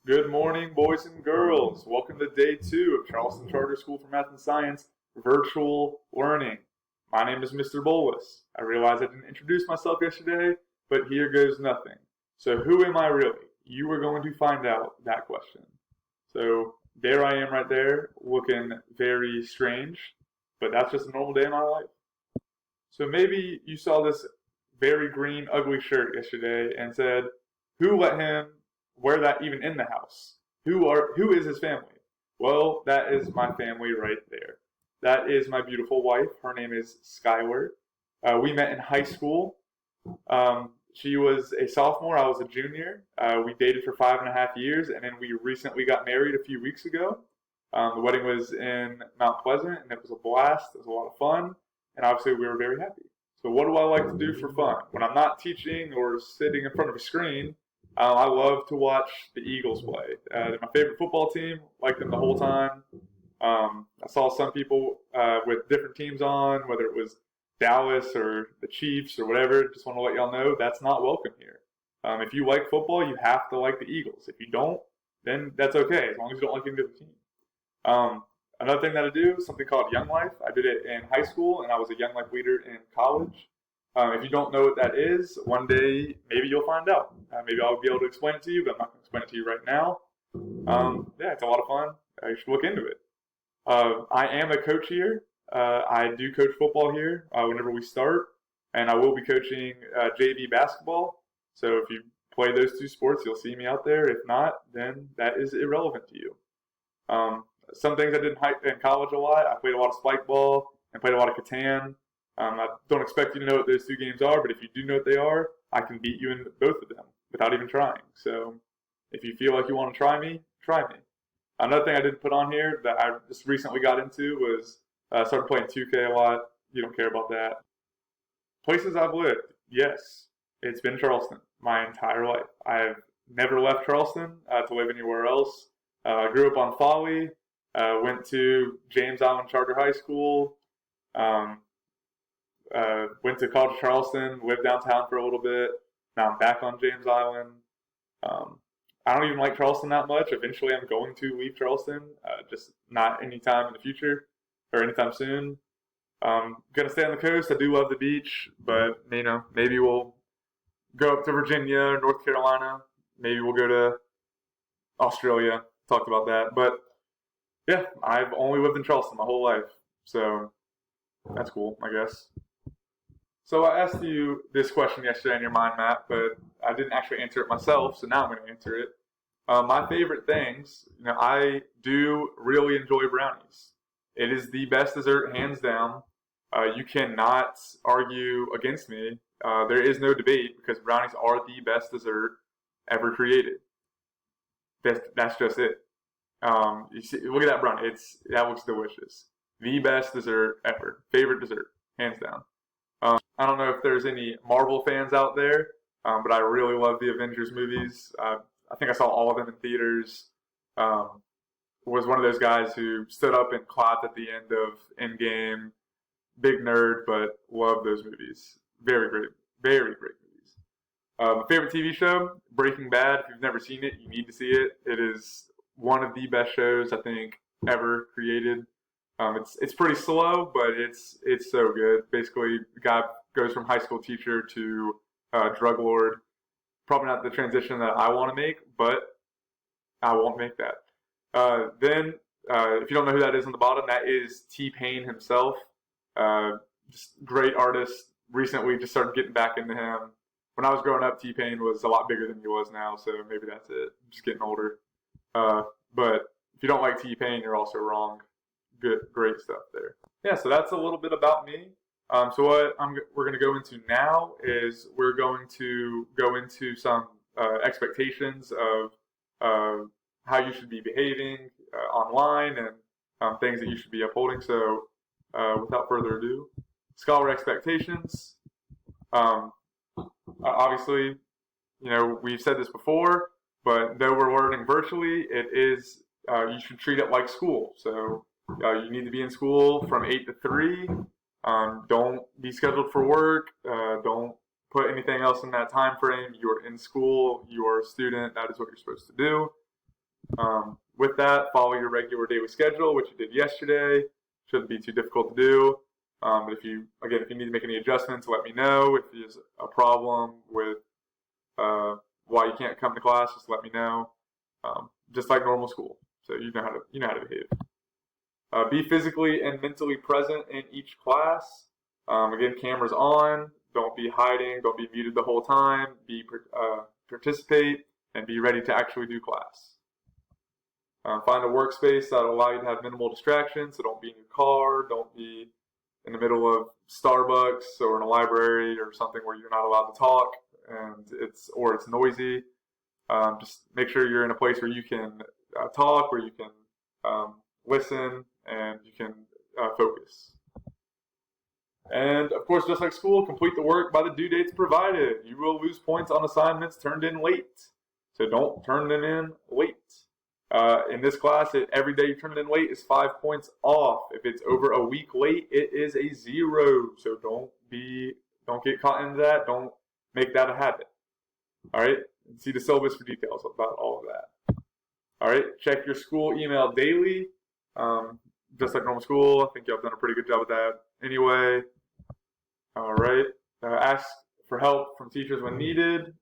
Good morning, boys and girls. Welcome to day 2 of Charleston Charter School for Math and Science virtual learning. My name is Mr. Bolus. I realize I didn't introduce myself yesterday, but here goes nothing. So who am I really? You are going to find out that question. So there I am right there, looking very strange, but that's just a normal day in my life. So maybe you saw this very green, ugly shirt yesterday and said, who let him wear that even in the house? Who is his family? Well, that is my family right there. That is my beautiful wife. Her name is Skylar. We met in high school. She was a sophomore. I was a junior. We dated for 5.5 years, and then we recently got married a few weeks ago. The wedding was in Mount Pleasant, and it was a blast. It was a lot of fun, and obviously we were very happy. So what do I like to do for fun? When I'm not teaching or sitting in front of a screen, I love to watch the Eagles play. They're my favorite football team. Like them the whole time. I saw some people with different teams on, whether it was Dallas or the Chiefs or whatever. Just want to let y'all know that's not welcome here. If you like football, you have to like the Eagles. If you don't, then that's okay, as long as you don't like any other team. Another thing that I do is something called Young Life. I did it in high school, and I was a Young Life leader in college. If you don't know what that is, one day maybe you'll find out. Maybe I'll be able to explain it to you, but I'm not going to explain it to you right now. Yeah, it's a lot of fun. You should look into it. I am a coach here. I do coach football here whenever we start, and I will be coaching JV basketball. So if you play those two sports, you'll see me out there. If not, then that is irrelevant to you. Some things I did in college a lot. I played a lot of spike ball and played a lot of Catan. I don't expect you to know what those two games are, but if you do know what they are, I can beat you in both of them without even trying. So if you feel like you want to try me, try me. Another thing I didn't put on here that I just recently got into was started playing 2K a lot. You don't care about that. Places I've lived, yes, it's been Charleston my entire life. I've never left Charleston to live anywhere else. I grew up on Folly, went to James Island Charter High School, went to College of Charleston, lived downtown for a little bit. Now I'm back on James Island. I don't even like Charleston that much. Eventually I'm going to leave Charleston, just not anytime in the future or anytime soon. Gonna stay on the coast. I do love the beach, but maybe we'll go up to Virginia or North Carolina. Maybe we'll go to Australia. Talked about that, but yeah, I've only lived in Charleston my whole life, so that's cool, I guess. So I asked you this question yesterday in your mind map, but I didn't actually answer it myself, so now I'm going to answer it. My favorite things, I do really enjoy brownies. It is the best dessert, hands down. You cannot argue against me. There is no debate because brownies are the best dessert ever created. That's just it. You see, look at that brownie. That looks delicious. The best dessert ever. Favorite dessert, hands down. I don't know if there's any Marvel fans out there, but I really love the Avengers movies. I think I saw all of them in theaters. Was one of those guys who stood up and clapped at the end of Endgame. Big nerd, but love those movies. Very great movies. My favorite TV show, Breaking Bad. If you've never seen it, you need to see it. It is one of the best shows I think ever created. It's pretty slow, but it's so good. Basically, the guy goes from high school teacher to drug lord. Probably not the transition that I want to make, but I won't make that. Then, if you don't know who that is on the bottom, that is T-Pain himself. Just great artist. Recently, just started getting back into him. When I was growing up, T-Pain was a lot bigger than he was now, so maybe that's it. Just getting older. But if you don't like T-Pain, you're also wrong. Great stuff there. Yeah, so that's a little bit about me. So what we're going to go into now is we're going to go into some expectations of how you should be behaving online and things that you should be upholding. So without further ado, scholar expectations. Obviously, we've said this before, but though we're learning virtually, it is you should treat it like school. So you need to be in school from 8 to 3. Don't be scheduled for work. Don't put anything else in that time frame. You are in school. You are a student. That is what you're supposed to do. With that, follow your regular daily schedule, which you did yesterday. Shouldn't be too difficult to do. But if you need to make any adjustments, let me know. If there's a problem with why you can't come to class, just let me know. Just like normal school, so you know how to behave. Be physically and mentally present in each class. Again, cameras on. Don't be hiding. Don't be muted the whole time. Participate and be ready to actually do class. Find a workspace that will allow you to have minimal distractions. So don't be in your car. Don't be in the middle of Starbucks or in a library or something where you're not allowed to talk and it's noisy. Just make sure you're in a place where you can talk, where you can listen, and you can focus. And of course, just like school, complete the work by the due dates provided. You will lose points on assignments turned in late. So don't turn them in late. In this class, every day you turn it in late is 5 points off. If it's over a week late, it is a 0. So don't get caught into that. Don't make that a habit. All right. See the syllabus for details about all of that. All right. Check your school email daily. Just like normal school. I think y'all have done a pretty good job with that anyway. All right. Ask for help from teachers when needed.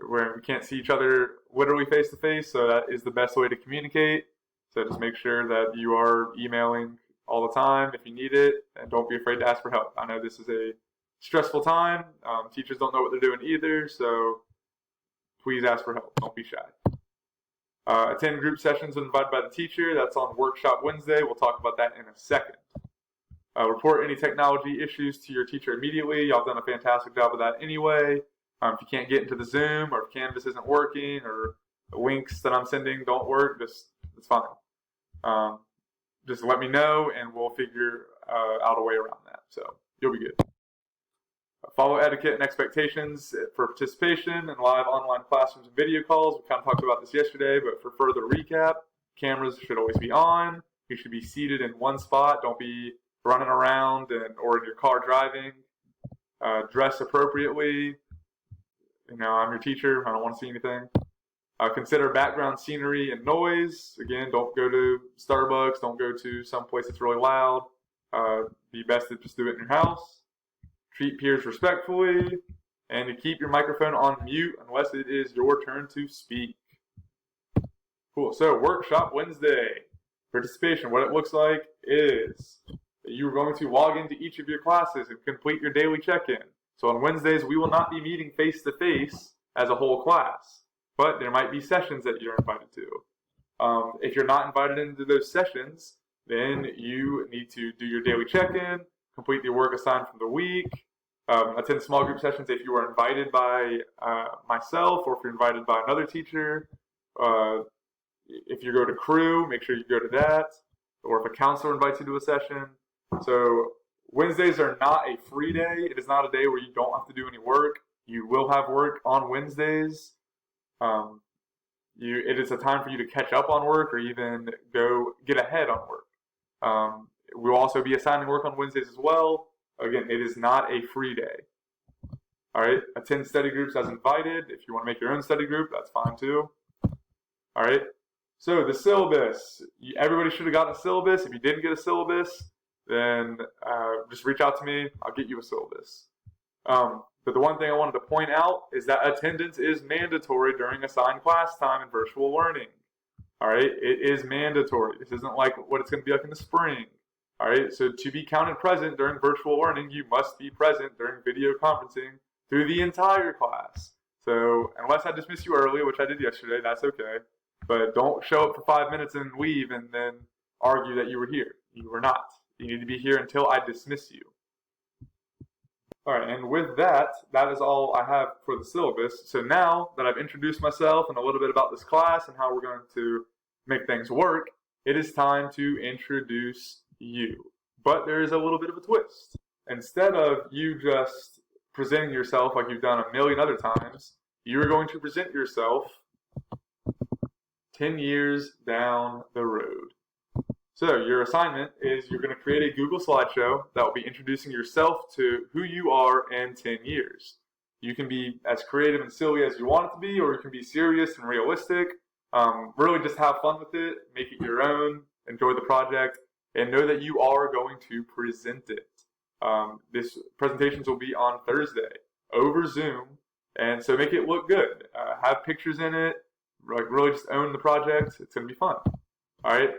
Where we can't see each other literally face to face, so that is the best way to communicate. So just make sure that you are emailing all the time if you need it, and don't be afraid to ask for help. I know this is a stressful time. Teachers don't know what they're doing either, so please ask for help. Don't be shy. Attend group sessions when invited by the teacher. That's on Workshop Wednesday. We'll talk about that in a second. Report any technology issues to your teacher immediately. Y'all have done a fantastic job of that anyway. If you can't get into the Zoom, or if Canvas isn't working, or the links that I'm sending don't work, it's fine. Just let me know, and we'll figure out a way around that. So you'll be good. Follow etiquette and expectations for participation in live online classrooms and video calls. We kind of talked about this yesterday, but for further recap, cameras should always be on. You should be seated in one spot. Don't be running around or in your car driving. Dress appropriately. I'm your teacher. I don't want to see anything. Consider background scenery and noise. Again, don't go to Starbucks. Don't go to some place that's really loud. Be best to just do it in your house. Treat peers respectfully. And to keep your microphone on mute unless it is your turn to speak. Cool. So, Workshop Wednesday. Participation. What it looks like is that you're going to log into each of your classes and complete your daily check-in. So on Wednesdays, we will not be meeting face-to-face as a whole class, but there might be sessions that you're invited to. If you're not invited into those sessions, then you need to do your daily check-in, complete the work assigned from the week, attend small group sessions if you are invited by myself or if you're invited by another teacher. If you go to crew, make sure you go to that, or if a counselor invites you to a session. So Wednesdays are not a free day. It is not a day where you don't have to do any work. You will have work on Wednesdays. It is a time for you to catch up on work or even go get ahead on work. We'll also be assigning work on Wednesdays as well. Again, it is not a free day. All right, attend study groups as invited. If you want to make your own study group, that's fine too. All right, so the syllabus. Everybody should have gotten a syllabus. If you didn't get a syllabus, then just reach out to me. I'll get you a syllabus. But the one thing I wanted to point out is that attendance is mandatory during assigned class time in virtual learning. All right, it is mandatory. This isn't like what it's going to be like in the spring. All right, so to be counted present during virtual learning, you must be present during video conferencing through the entire class. So unless I dismiss you early, which I did yesterday, that's okay. But don't show up for 5 minutes and leave and then argue that you were here. You were not. You need to be here until I dismiss you. All right, and with that, that is all I have for the syllabus. So now that I've introduced myself and a little bit about this class and how we're going to make things work, it is time to introduce you. But there is a little bit of a twist. Instead of you just presenting yourself like you've done a million other times, you are going to present yourself 10 years down the road. So your assignment is you're going to create a Google slideshow that will be introducing yourself to who you are in 10 years. You can be as creative and silly as you want it to be, or you can be serious and realistic. Really just have fun with it, make it your own, enjoy the project, and know that you are going to present it. This presentations will be on Thursday over Zoom, and so make it look good. Have pictures in it, like really just own the project. It's going to be fun. All right.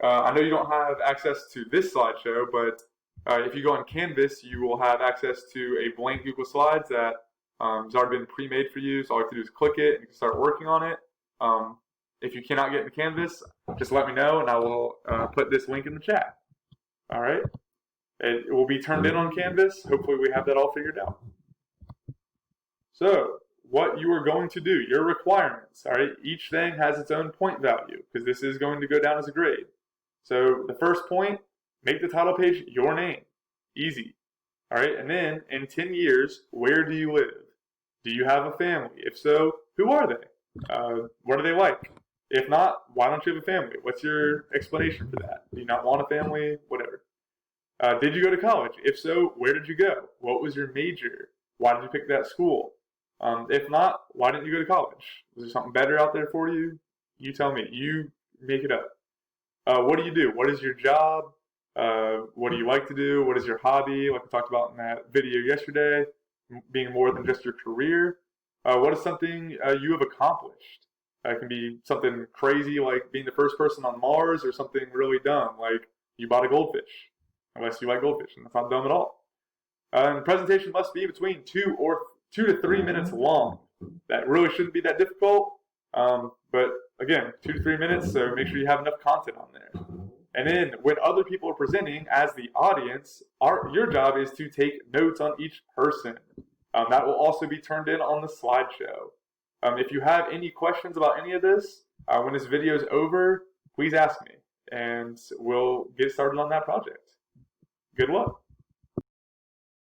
I know you don't have access to this slideshow, but if you go on Canvas, you will have access to a blank Google Slides that has already been pre-made for you. So all you have to do is click it and you can start working on it. If you cannot get into Canvas, just let me know and I will put this link in the chat. All right. It will be turned in on Canvas. Hopefully we have that all figured out. So what you are going to do, your requirements, all right? Each thing has its own point value because this is going to go down as a grade. So the first point, make the title page your name. Easy. All right, and then in 10 years, where do you live? Do you have a family? If so, who are they? What are they like? If not, why don't you have a family? What's your explanation for that? Do you not want a family? Whatever. Did you go to college? If so, where did you go? What was your major? Why did you pick that school? If not, why didn't you go to college? Was there something better out there for you? You tell me. You make it up. What do you do? What is your job? What do you like to do? What is your hobby? Like we talked about in that video yesterday, being more than just your career. What is something you have accomplished? It can be something crazy like being the first person on Mars, or something really dumb like you bought a goldfish. Unless you like goldfish, and that's not dumb at all. The presentation must be between 2 to 3 minutes long. That really shouldn't be that difficult. But again, 2 to 3 minutes, so make sure you have enough content on there. And then when other people are presenting as the audience, your job is to take notes on each person. That will also be turned in on the slideshow. If you have any questions about any of this, when this video is over, please ask me, and we'll get started on that project. Good luck.